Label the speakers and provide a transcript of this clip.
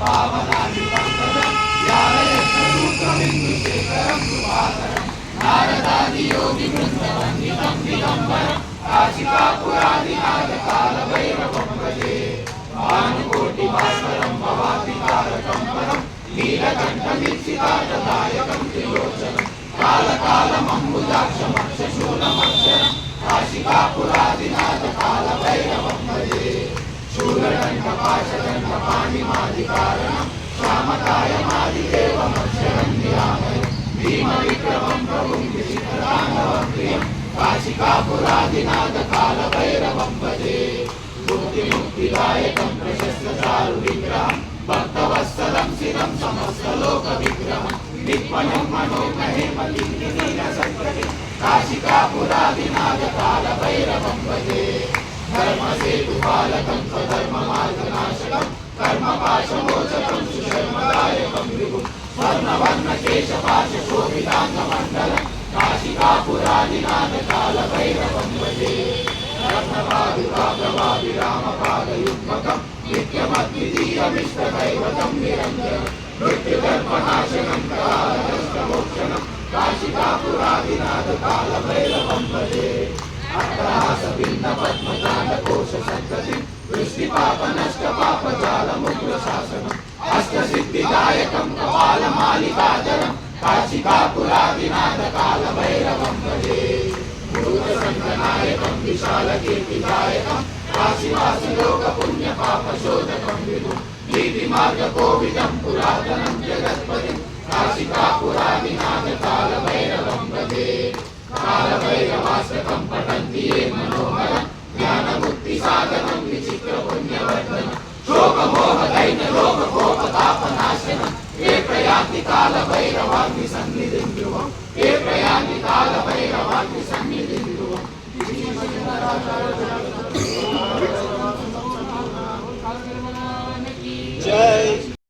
Speaker 1: पावनानि पंकजं व्यालयस्तसूत्रबिन्दुशेखरं सुभाकरं नारदादियोगिवृन्दवन्दितं दिगम्बरं काशिकापुरादिनाथकालभैरवं भजे भानुकोटिभास्वरं भवाब्धितारकं परं नीलकण्ठमीप्सितार्थदायकं त्रिलोचनं कालकालमम्बुजाक्षमक्षशूलमक्षरं काशिकापुरादिनाथकालभैरवं भजे शूलकण्ठपाशकण्ठपाणिमादिकारणं श्यामकायमादिदेवमक्षरं निरामयं भीमविक्रमं प्रभुं विचित्रताण्डवं प्रियं काशिकापुरादिनाथकालभैरवं भजे मुक्तिदायकं प्रशस्तचारुविग्रहं भक्तवत्सलं शिरं समस्तलोकविग्रहं नित्पनं मनोमहेमलिङ्गिनीलसङ्कृतिं काशिकापुरादिनाथकालभैरवं भजे धर्मसेतुपालकं स्वधर्ममार्गनाशकं कर्मपाशमोचकं सुशर्मदायकं विभुं स्वर्णवर्णकेशपाशशोभिताङ्गमण्डलं काशिकापुरादिनाथकालभैरवं भजे रत्नपादुकाप्रभाविरामपादयुग्मकं नित्यमद्वितीयमिष्टदैवतं निरञ्जनं मृत्युदर्पनाशनं कालकष्टमोक्षणं काशिकापुरादिनाथकालभैरवं भजे अट्टहासभिन्नपद्मजालकोशसन्ततिं वृष्टिपापनष्टपापजालमुग्रशासनम् अष्टसिद्धिदायकं कपालमालिकाधरं काशिकापुरादिनाथकालभैरवं भजे भूतसङ्गनायकं विशालकीर्तिदायकं काशीवासिलोकपुण्यपापशोधकं विभुं नीतिमार्गकोविदं पुरातनं जगत्पतिं काशिकापुरादिनाथकालभैरवं भजे कालभैरवाष्टकं पठन्ति ये मनोहरं ज्ञानमुक्तिसाधनं विचित्रपुण्यवर्धनं शोकमोहदैन्यलोककोपतापनाशनं ये प्रयान्ति कालभैरवाग्निसन्निधिं ध्रुवं ये प्रयान्ति कालभैरव